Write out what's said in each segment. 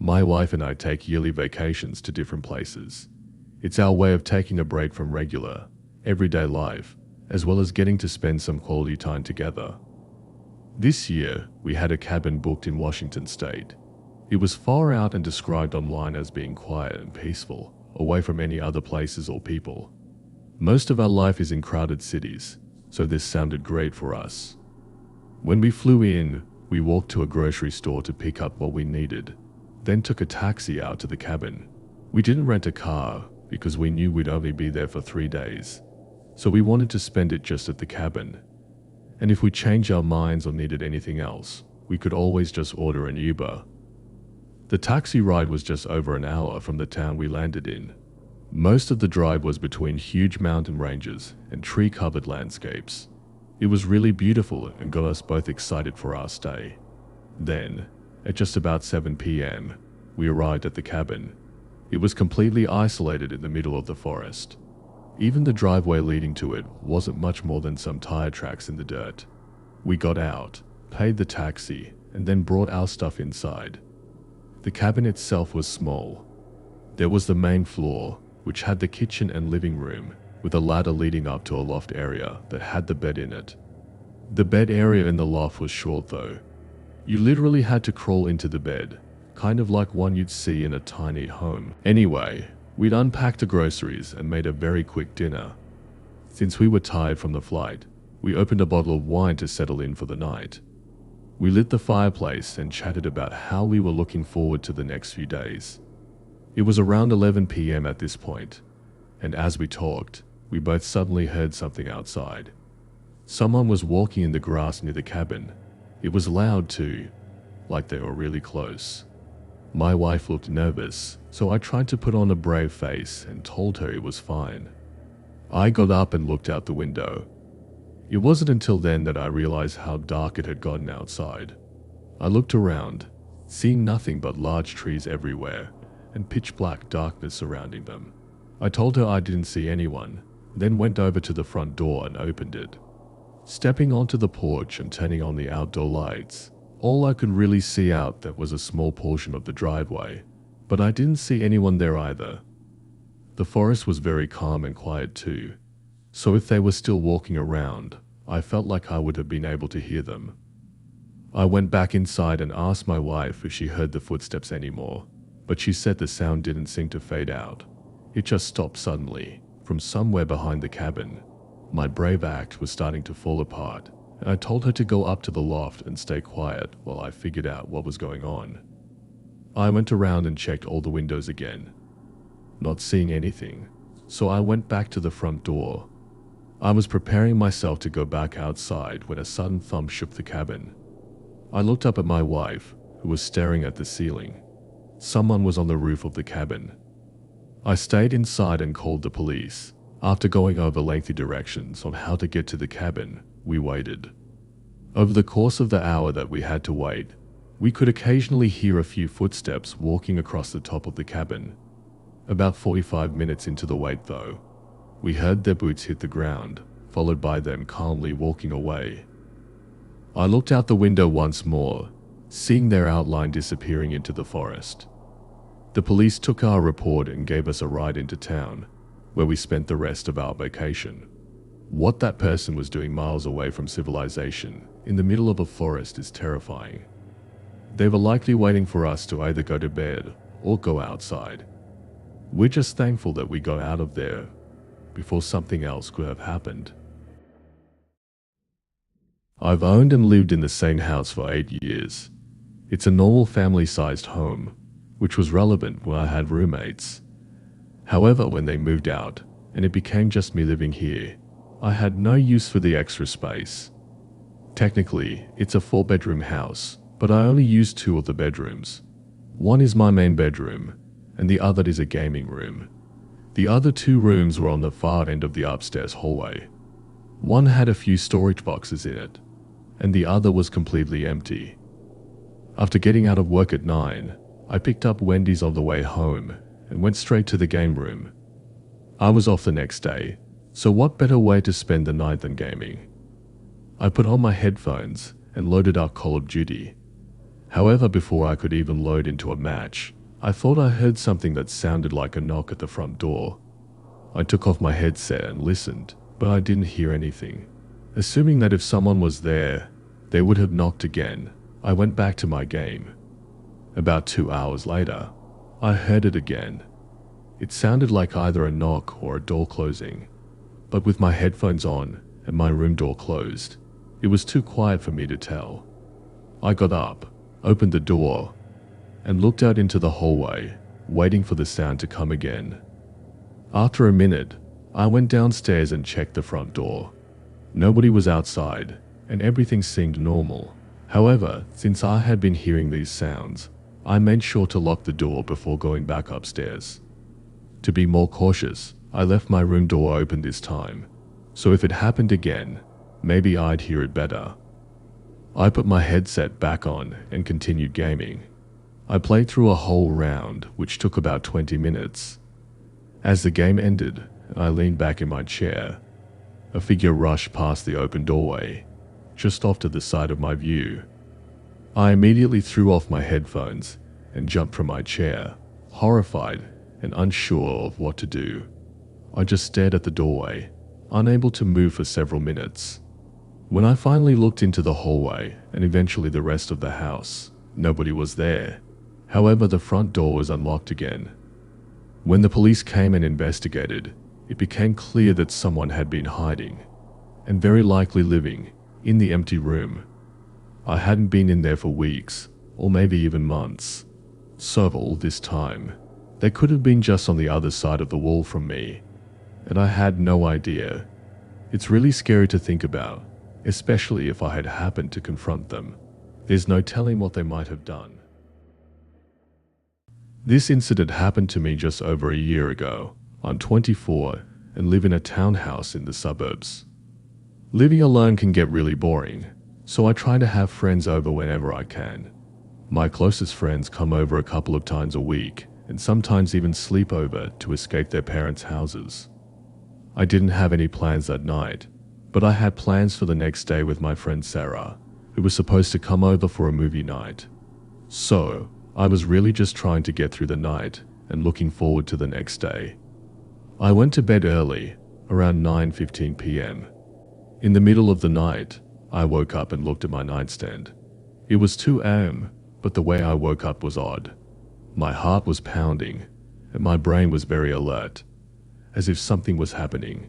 My wife and I take yearly vacations to different places. It's our way of taking a break from regular, everyday life, as well as getting to spend some quality time together. This year, we had a cabin booked in Washington State. It was far out and described online as being quiet and peaceful, away from any other places or people. Most of our life is in crowded cities, so this sounded great for us. When we flew in, we walked to a grocery store to pick up what we needed, then took a taxi out to the cabin. We didn't rent a car because we knew we'd only be there for 3 days, so we wanted to spend it just at the cabin. And if we changed our minds or needed anything else, we could always just order an Uber. The taxi ride was just over an hour from the town we landed in. Most of the drive was between huge mountain ranges and tree-covered landscapes. It was really beautiful and got us both excited for our stay. Then, at just about 7 p.m., we arrived at the cabin. It was completely isolated in the middle of the forest. Even the driveway leading to it wasn't much more than some tire tracks in the dirt. We got out, paid the taxi, and then brought our stuff inside. The cabin itself was small. There was the main floor, which had the kitchen and living room, with a ladder leading up to a loft area that had the bed in it. The bed area in the loft was short though. You literally had to crawl into the bed, kind of like one you'd see in a tiny home. Anyway, we'd unpacked the groceries and made a very quick dinner. Since we were tired from the flight, we opened a bottle of wine to settle in for the night. We lit the fireplace and chatted about how we were looking forward to the next few days. It was around 11 p.m. at this point, and as we talked, we both suddenly heard something outside. Someone was walking in the grass near the cabin. It was loud too, like they were really close. My wife looked nervous, so I tried to put on a brave face and told her it was fine. I got up and looked out the window. It wasn't until then that I realized how dark it had gotten outside. I looked around, seeing nothing but large trees everywhere and pitch black darkness surrounding them. I told her I didn't see anyone, then went over to the front door and opened it. Stepping onto the porch and turning on the outdoor lights, all I could really see out there was a small portion of the driveway, but I didn't see anyone there either. The forest was very calm and quiet too, so if they were still walking around, I felt like I would have been able to hear them. I went back inside and asked my wife if she heard the footsteps anymore, but she said the sound didn't seem to fade out. It just stopped suddenly, from somewhere behind the cabin. My brave act was starting to fall apart, and I told her to go up to the loft and stay quiet while I figured out what was going on. I went around and checked all the windows again, not seeing anything, so I went back to the front door. I was preparing myself to go back outside when a sudden thump shook the cabin. I looked up at my wife, who was staring at the ceiling. Someone was on the roof of the cabin. I stayed inside and called the police. After going over lengthy directions on how to get to the cabin, we waited. Over the course of the hour that we had to wait, we could occasionally hear a few footsteps walking across the top of the cabin. About 45 minutes into the wait though, we heard their boots hit the ground, followed by them calmly walking away. I looked out the window once more, seeing their outline disappearing into the forest. The police took our report and gave us a ride into town, where we spent the rest of our vacation. What that person was doing miles away from civilization, in the middle of a forest, is terrifying. They were likely waiting for us to either go to bed or go outside. We're just thankful that we got out of there before something else could have happened. I've owned and lived in the same house for 8 years. It's a normal family-sized home, which was relevant when I had roommates. However, when they moved out and it became just me living here, I had no use for the extra space. Technically, it's a 4-bedroom house, but I only use 2 of the bedrooms. One is my main bedroom, and the other is a gaming room. The other 2 rooms were on the far end of the upstairs hallway. One had a few storage boxes in it, and the other was completely empty. After getting out of work at 9, I picked up Wendy's on the way home and went straight to the game room. I was off the next day, so what better way to spend the night than gaming? I put on my headphones and loaded up Call of Duty. However, before I could even load into a match, I thought I heard something that sounded like a knock at the front door. I took off my headset and listened, but I didn't hear anything. Assuming that if someone was there, they would have knocked again, I went back to my game. About 2 hours later, I heard it again. It sounded like either a knock or a door closing, but with my headphones on and my room door closed, it was too quiet for me to tell. I got up, opened the door, and looked out into the hallway, waiting for the sound to come again. After a minute, I went downstairs and checked the front door. Nobody was outside, and everything seemed normal. However, since I had been hearing these sounds, I made sure to lock the door before going back upstairs. To be more cautious, I left my room door open this time, so if it happened again, maybe I'd hear it better. I put my headset back on and continued gaming. I played through a whole round, which took about 20 minutes. As the game ended, I leaned back in my chair. A figure rushed past the open doorway, just off to the side of my view. I immediately threw off my headphones and jumped from my chair, horrified and unsure of what to do. I just stared at the doorway, unable to move for several minutes. When I finally looked into the hallway and eventually the rest of the house, nobody was there. However, the front door was unlocked again. When the police came and investigated, it became clear that someone had been hiding, and very likely living, in the empty room. I hadn't been in there for weeks, or maybe even months. So all this time, they could have been just on the other side of the wall from me, and I had no idea. It's really scary to think about, especially if I had happened to confront them. There's no telling what they might have done. This incident happened to me just over a year ago. I'm 24 and live in a townhouse in the suburbs. Living alone can get really boring, so I try to have friends over whenever I can. My closest friends come over a couple of times a week and sometimes even sleep over to escape their parents' houses. I didn't have any plans that night, but I had plans for the next day with my friend Sarah, who was supposed to come over for a movie night. So, I was really just trying to get through the night and looking forward to the next day. I went to bed early, around 9:15 p.m. In the middle of the night, I woke up and looked at my nightstand. It was 2 a.m., but the way I woke up was odd. My heart was pounding, and my brain was very alert, as if something was happening.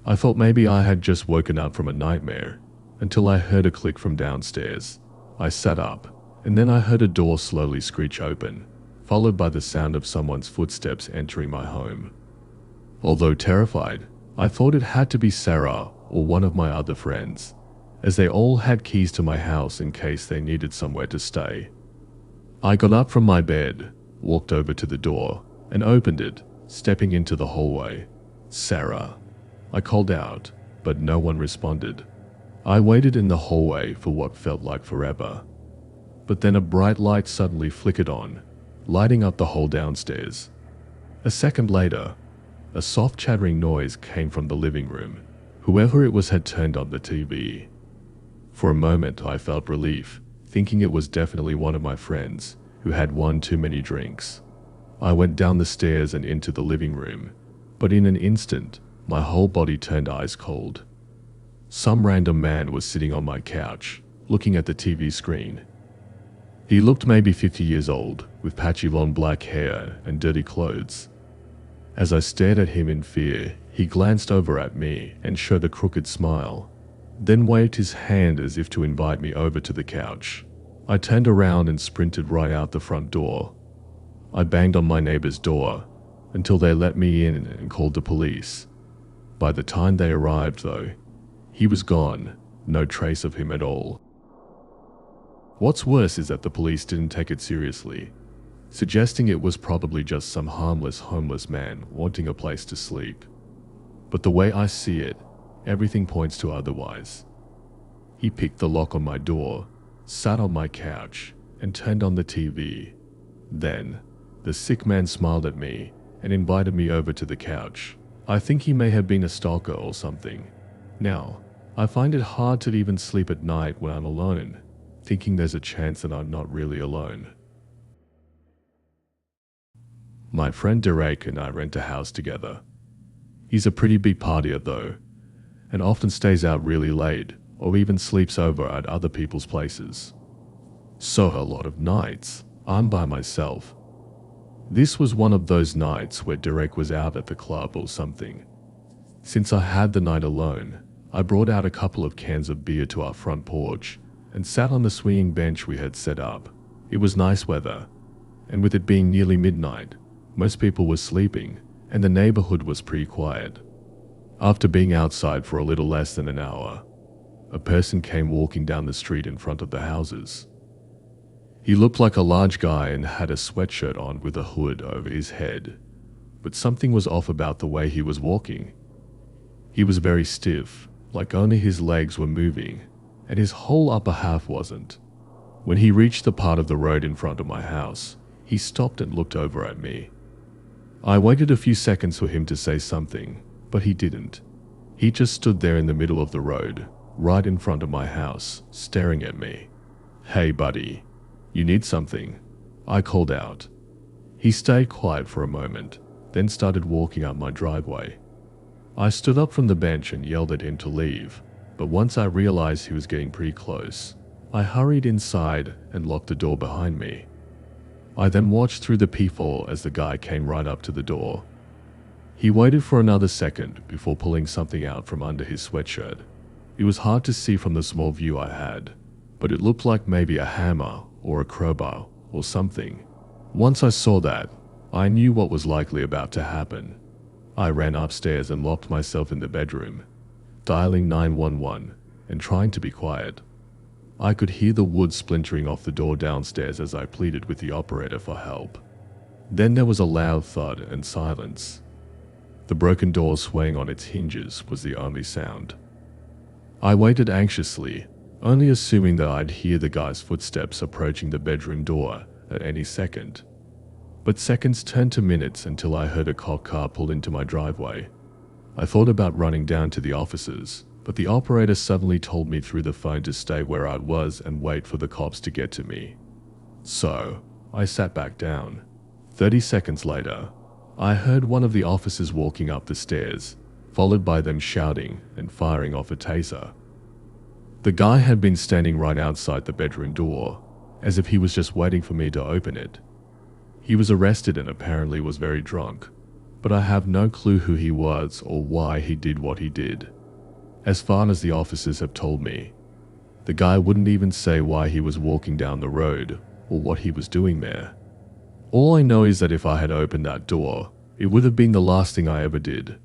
I thought maybe I had just woken up from a nightmare, until I heard a click from downstairs. I sat up, and then I heard a door slowly screech open, followed by the sound of someone's footsteps entering my home. Although terrified, I thought it had to be Sarah or one of my other friends, as they all had keys to my house in case they needed somewhere to stay. I got up from my bed, walked over to the door, and opened it, stepping into the hallway. "Sarah." I called out, but no one responded. I waited in the hallway for what felt like forever. But then a bright light suddenly flickered on, lighting up the whole downstairs. A second later, a soft chattering noise came from the living room. Whoever it was had turned on the TV. For a moment I felt relief, thinking it was definitely one of my friends who had one too many drinks. I went down the stairs and into the living room, but in an instant, my whole body turned ice cold. Some random man was sitting on my couch, looking at the TV screen. He looked maybe 50 years old, with patchy long black hair and dirty clothes. As I stared at him in fear, he glanced over at me and showed a crooked smile, then waved his hand as if to invite me over to the couch. I turned around and sprinted right out the front door. I banged on my neighbor's door until they let me in and called the police. By the time they arrived, though, he was gone, no trace of him at all. What's worse is that the police didn't take it seriously, suggesting it was probably just some harmless homeless man wanting a place to sleep. But the way I see it, everything points to otherwise. He picked the lock on my door, sat on my couch, and turned on the TV. Then, the sick man smiled at me and invited me over to the couch. I think he may have been a stalker or something. Now, I find it hard to even sleep at night when I'm alone. thinking there's a chance that I'm not really alone. My friend Derek and I rent a house together. He's a pretty big partier though, and often stays out really late or even sleeps over at other people's places. So a lot of nights, I'm by myself. This was one of those nights where Derek was out at the club or something. Since I had the night alone, I brought out a couple of cans of beer to our front porch and sat on the swinging bench we had set up. It was nice weather, and with it being nearly midnight, most people were sleeping and the neighborhood was pretty quiet. After being outside for a little less than an hour, a person came walking down the street in front of the houses. He looked like a large guy and had a sweatshirt on with a hood over his head, but something was off about the way he was walking. He was very stiff, like only his legs were moving, and his whole upper half wasn't. When he reached the part of the road in front of my house, he stopped and looked over at me. I waited a few seconds for him to say something, but he didn't. He just stood there in the middle of the road, right in front of my house, staring at me. "Hey buddy, you need something?" I called out. He stayed quiet for a moment, then started walking up my driveway. I stood up from the bench and yelled at him to leave, but once I realized he was getting pretty close, I hurried inside and locked the door behind me. I then watched through the peephole as the guy came right up to the door. He waited for another second before pulling something out from under his sweatshirt. It was hard to see from the small view I had, but it looked like maybe a hammer or a crowbar or something. Once I saw that, I knew what was likely about to happen. I ran upstairs and locked myself in the bedroom, dialing 911 and trying to be quiet. I could hear the wood splintering off the door downstairs as I pleaded with the operator for help. Then there was a loud thud and silence. The broken door swaying on its hinges was the only sound. I waited anxiously, only assuming that I'd hear the guy's footsteps approaching the bedroom door at any second. But seconds turned to minutes until I heard a cop car pull into my driveway. I thought about running down to the officers, but the operator suddenly told me through the phone to stay where I was and wait for the cops to get to me. So, I sat back down. 30 seconds later, I heard one of the officers walking up the stairs, followed by them shouting and firing off a taser. The guy had been standing right outside the bedroom door, as if he was just waiting for me to open it. He was arrested and apparently was very drunk, but I have no clue who he was or why he did what he did. As far as the officers have told me, the guy wouldn't even say why he was walking down the road or what he was doing there. All I know is that if I had opened that door, it would have been the last thing I ever did.